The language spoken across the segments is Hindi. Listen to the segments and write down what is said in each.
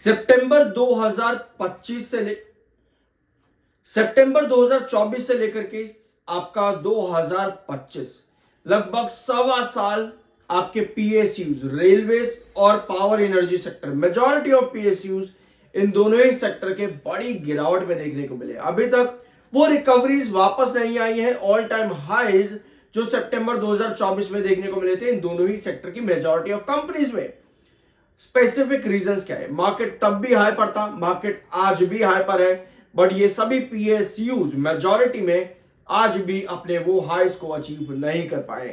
सितंबर 2025 से सितंबर 2024 से लेकर के आपका 2025 लगभग सवा साल आपके पीएसयूज रेलवेज और power energy sector majority of PSUs इन दोनों ही सेक्टर के बड़ी गिरावट में देखने को मिले। अभी तक वो रिकवरीज वापस नहीं आई है। ऑल टाइम हाईज जो सितंबर 2024 में देखने को मिले थे इन दोनों ही सेक्टर की मेजॉरिटी ऑफ कंपनीज में। स्पेसिफिक रीजंस क्या है? मार्केट तब भी हाई पर था, मार्केट आज भी हाई पर है, बट ये सभी पीएसयूज मेजॉरिटी में आज भी अपने वो हाईज को अचीव नहीं कर पाए।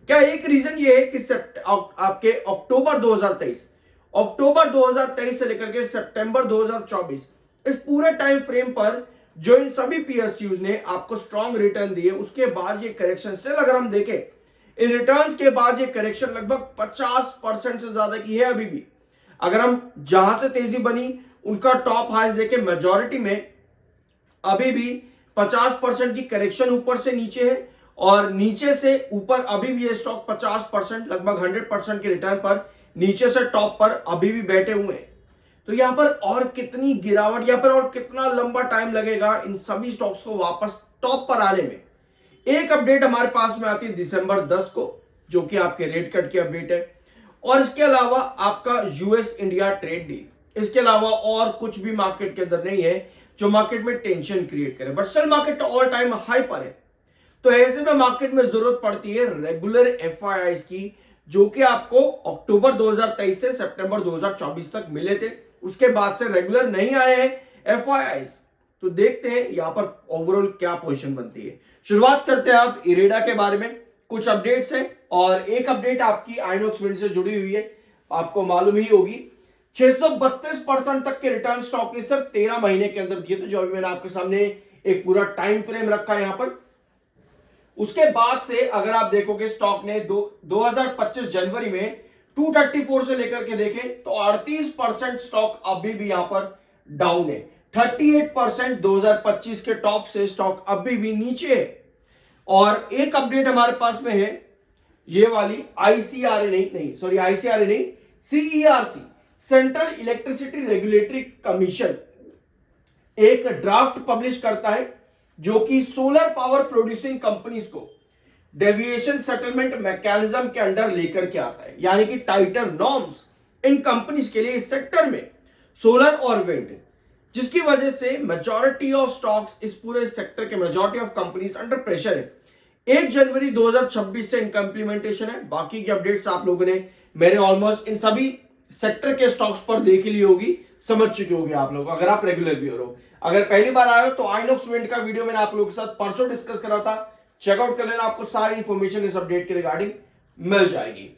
क्या एक रीजन ये है कि आपके अक्टूबर 2023 से लेकर के सितंबर 2024 इस पूरे टाइम फ्रेम पर जो इन सभी पीएसयूज ने आपको स्ट्रॉन्ग रिटर्न दिए, उसके बाद ये करेक्शन स्टिल अगर हम देखें इन रिटर्न्स के बाद ये करेक्शन लगभग 50% से ज्यादा की है। अभी भी अगर हम जहां से तेजी बनी उनका टॉप हाइज देखें मेजॉरिटी में अभी भी 50% की करेक्शन ऊपर से नीचे है और नीचे से ऊपर अभी भी ये स्टॉक 50% लगभग 100% के रिटर्न पर नीचे से टॉप पर अभी भी बैठे हुए हैं। तो यहां पर और कितनी गिरावट, यहां पर और कितना लंबा टाइम लगेगा इन सभी स्टॉक्स को वापस टॉप पर आने में? एक अपडेट हमारे पास में आती है दिसंबर 10 को जो कि आपके रेट कट की अपडेट है और इसके अलावा आपका यूएस इंडिया ट्रेड डील। इसके अलावा और कुछ भी मार्केट के अंदर नहीं है जो मार्केट में टेंशन क्रिएट करे, but still market all time high पर है। तो ऐसे में मार्केट में जरूरत पड़ती है रेगुलर एफआईआईज की जो कि आपको अक्टूबर 2023 से सितंबर 2024 तक मिले थे, उसके बाद से रेगुलर नहीं आए हैं एफआईआईज। तो देखते हैं यहां पर ओवरऑल क्या पोजीशन बनती है। शुरुआत करते हैं आप इरेडा के बारे में। कुछ अपडेट्स हैं और एक अपडेट आपकी आइनॉक्स विंड से जुड़ी हुई है, आपको मालूम ही होगी 632% तक के रिटर्न स्टॉक ने सिर्फ 13 महीने के अंदर दिए थे, जो अभी मैंने आपके सामने एक पूरा टाइम फ्रेम रखा है यहां पर। उसके बाद से अगर आप देखोगे स्टॉक ने 2025 जनवरी में 234 से लेकर के देखें तो 38% स्टॉक अभी भी यहां पर डाउन है। 38% 2025 के टॉप से स्टॉक अभी भी नीचे है। और एक अपडेट हमारे पास में है ये वाली आईसीआरए नहीं, CERC central electricity regulatory commission एक ड्राफ्ट पब्लिश करता है जो कि सोलर पावर प्रोड्यूसिंग कंपनीज को डेविएशन सेटलमेंट मैकेनिज्म के अंडर लेकर के आता है, यानी कि टाइटर नॉर्म्स इन कंपनीज के लिए इस सेक्टर में सोलर और विंड, जिसकी वजह से मेजॉरिटी ऑफ स्टॉक्स इस पूरे सेक्टर के majority of companies under pressure है। 1 जनवरी 2026 से इनका इंप्लीमेंटेशन है। बाकी की अपडेट्स आप लोगों ने मेरे ऑलमोस्ट इन सभी सेक्टर के स्टॉक्स पर देख ली होगी, समझ चुके होंगे आप लोग अगर आप रेगुलर व्यूअर हो। अगर पहली बार आए हो तो आइनॉक्स विंड का वीडियो मैंने आप लोगों के साथ परसों डिस्कस करा था, चेकआउट कर लेना, आपको सारी इंफॉर्मेशन इस अपडेट के रिगार्डिंग मिल जाएगी।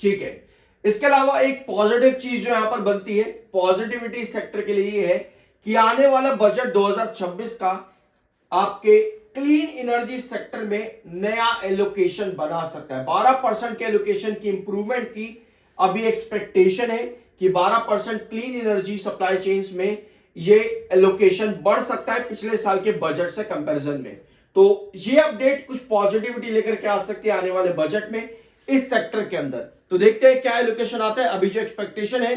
ठीक है, इसके अलावा एक पॉजिटिव चीज जो यहां पर बनती है, पॉजिटिविटी सेक्टर के लिए है कि आने वाला बजट 2026 का आपके क्लीन एनर्जी सेक्टर में नया एलोकेशन बना सकता है। 12% के एलोकेशन की इंप्रूवमेंट की अभी एक्सपेक्टेशन है कि 12% क्लीन एनर्जी सप्लाई चेन्स में ये एलोकेशन बढ़ सकता है पिछले साल के बजट से कंपैरिजन में। तो ये अपडेट कुछ पॉजिटिविटी लेकर के आ सकती है आने वाले बजट में इस सेक्टर के अंदर। तो देखते हैं क्या एलोकेशन आता है। अभी जो एक्सपेक्टेशन है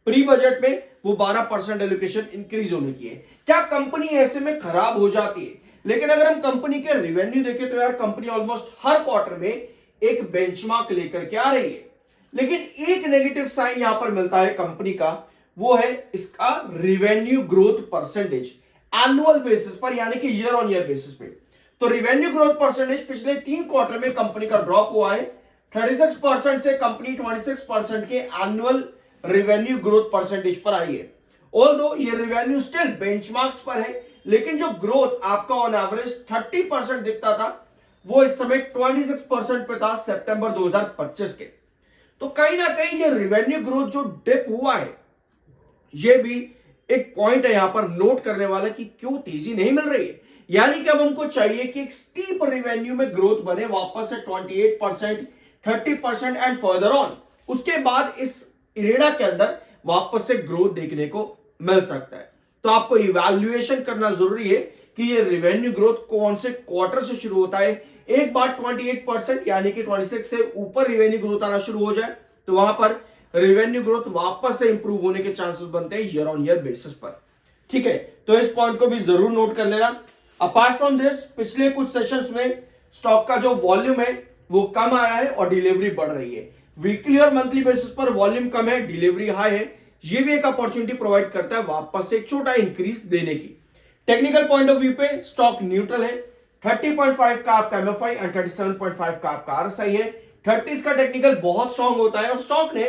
प्री बजट में वो 12% एलोकेशन इंक्रीज होने की है। क्या कंपनी ऐसे में खराब हो जाती है? लेकिन अगर हम कंपनी के रेवेन्यू देखें तो यार कंपनी ऑलमोस्ट हर क्वार्टर में एक बेंचमार्क लेकर के आ रही है। लेकिन एक नेगेटिव साइन यहां पर मिलता है कंपनी का, वो है इसका revenue growth percentage annual basis पर, यानी कि ईयर ऑन ईयर बेसिस पे। तो रेवेन्यू ग्रोथ परसेंटेज पिछले 3 क्वार्टर में कंपनी का ड्रॉप हुआ है 36% से कंपनी 26% के एनुअल रेवेन्यू ग्रोथ परसेंटेज पर आई है। ऑल्दो ये रेवेन्यू स्टिल बेंचमार्क्स पर है, लेकिन जो ग्रोथ आपका ऑन एवरेज 30% दिखता था वो इस समय 26% पे था सितंबर 2025 के। तो कहीं ना कहीं ये रेवेन्यू ग्रोथ जो डिप हुआ है ये भी एक पॉइंट है यहां पर नोट करने वाला कि क्यों तेजी नहीं मिल रही है। यानी कि अब हमको चाहिए कि एक स्टीप रेवेन्यू में ग्रोथ बने वापस से 28%, 30% एंड फर्दर ऑन। उसके बाद इस इरेडा के अंदर वापस से ग्रोथ देखने को मिल सकता है। तो आपको इवैल्यूएशन करना जरूरी है कि ये रेवेन्यू ग्रोथ कौन से क्वार्टर से शुरू होता है। एक बार 28% यानी कि 26 से ऊपर रेवेन्यू ग्रोथ आना शुरू हो जाए तो वहां पर रेवेन्यू ग्रोथ वापस से इंप्रूव होने के चांसेस बनते हैं ईयर ऑन ईयर बेसिस पर। ठीक है, तो इस पॉइंट को भी जरूर नोट कर लेना। अपार्ट फ्रॉम दिस, पिछले कुछ सेशंस में स्टॉक का जो वॉल्यूम है वो कम आया है और डिलीवरी बढ़ रही है। वीकली और मंथली बेसिस पर वॉल्यूम कम है, डिलीवरी हाई है, ये भी एक अपॉर्चुनिटी प्रोवाइड करता है वापस से एक छोटा इंक्रीज देने की। टेक्निकल पॉइंट ऑफ व्यू पे स्टॉक न्यूट्रल है। 30.5 का आपका एमएफआई एंड 37.5 का आपका आरएसआई है। 30s का टेक्निकल बहुत स्ट्रांग होता है और स्टॉक ने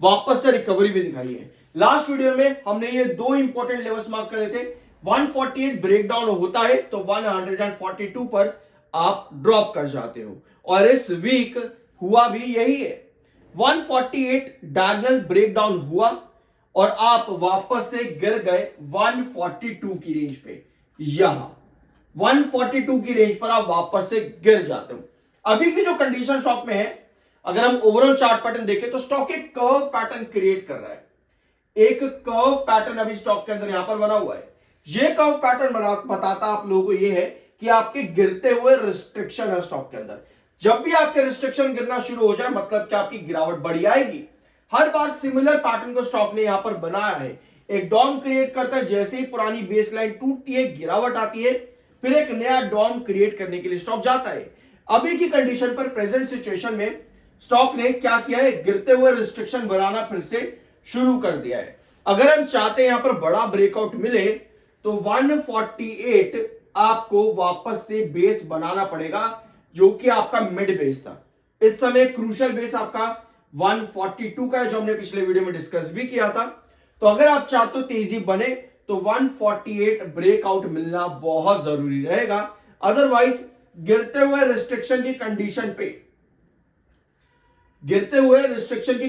वापस से रिकवरी भी दिखाई है। लास्ट वीडियो में हमने ये दो इंपॉर्टेंट लेवल्स मार्क करे थे। 148 ब्रेकडाउन होता है तो 142 पर आप ड्रॉप कर जाते हो और इस वीक हुआ भी यही है। 148 डायगोनल ब्रेकडाउन हुआ और आप वापस से गिर गए 142 की रेंज पे। यहां 142 की रेंज पर आप वापस से गिर जाते हो। अभी की जो कंडीशन स्टॉक में है, अगर हम ओवरऑल चार्ट पैटर्न देखें तो स्टॉक एक कर्व पैटर्न क्रिएट कर रहा है। एक कर्व पैटर्न अभी स्टॉक के अंदर यहां पर बना हुआ है। ये कर्व पैटर्न बताता आप लोगों को ये है कि आपके गिरते हुए रिस्ट्रिक्शन है स्टॉक के अंदर। जब भी आपके रिस्ट्रिक्शन गिरना शुरू हो जाए मतलब कि आपकी गिरावट बढ़ी आएगी। हर बार सिमिलर पैटर्न को स्टॉक ने यहां पर बनाया है। एक डॉम क्रिएट करता है, जैसे ही पुरानी बेसलाइन टूटती है, गिरावट आती है, फिर एक नया डॉम क्रिएट करने के लिए स्टॉक जाता है। अभी की कंडीशन पर, प्रेजेंट सिचुएशन में स्टॉक ने क्या किया है, गिरते हुए रिस्ट्रिक्शन बनाना फिर से शुरू कर दिया है। अगर हम चाहते हैं यहां पर बड़ा ब्रेकआउट मिले तो 148 आपको वापस से बेस बनाना पड़ेगा, जो कि आपका मिड बेस था। इस समय क्रूशियल बेस आपका 142 का है, जो हमने पिछले वीडियो में डिस्कस भी किया था। तो अगर आप चाहते हो तेजी बने तो 148 ब्रेकआउट मिलना बहुत जरूरी रहेगा। अदरवाइज गिरते हुए रिस्ट्रिक्शन की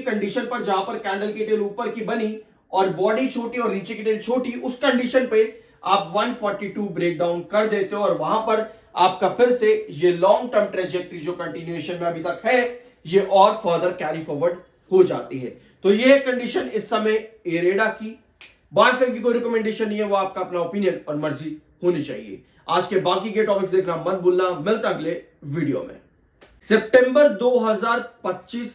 कंडीशन पर जहां पर कैंडल की टेल ऊपर की बनी और बॉडी छोटी और नीचे की टेल छोटी, उस कंडीशन पे आप 142 ब्रेकडाउन कर देते हो और वहां पर आपका फिर से ये लॉन्ग टर्म ट्रेजेक्टरी जो कंटिन्यूएशन में अभी तक है, ये और फर्दर कैरी फॉरवर्ड हो जाती है। तो ये कंडीशन इस समय एरेडा की। बाय सेल की कोई रिकमेंडेशन नहीं है, वो आपका अपना ओपिनियन और मर्जी होनी चाहिए। आज के बाकी के टॉपिक्स देखना मत भूलना। मिलता अगले वीडियो में। सितंबर 2024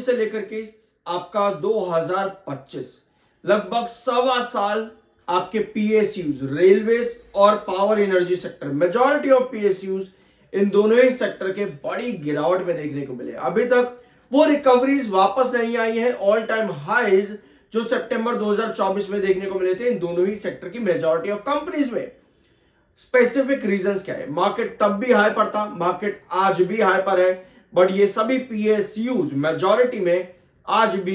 से लेकर के आपका 2025 लगभग 1.25 साल आपके पीएसयूज, रेलवेज और power energy sector, majority of PSUs, इन दोनों ही सेक्टर के बड़ी गिरावट में देखने को मिले। अभी तक वो रिकवरीज वापस नहीं आई है। ऑल टाइम हाईज जो सितंबर 2024 में देखने को मिले थे इन दोनों ही सेक्टर की मेजॉरिटी ऑफ कंपनीज में। स्पेसिफिक रीजंस क्या है? मार्केट तब भी हाई पर था, मार्केट आज भी हाई पर है, बट ये सभी पीएसयूज मेजॉरिटी में आज भी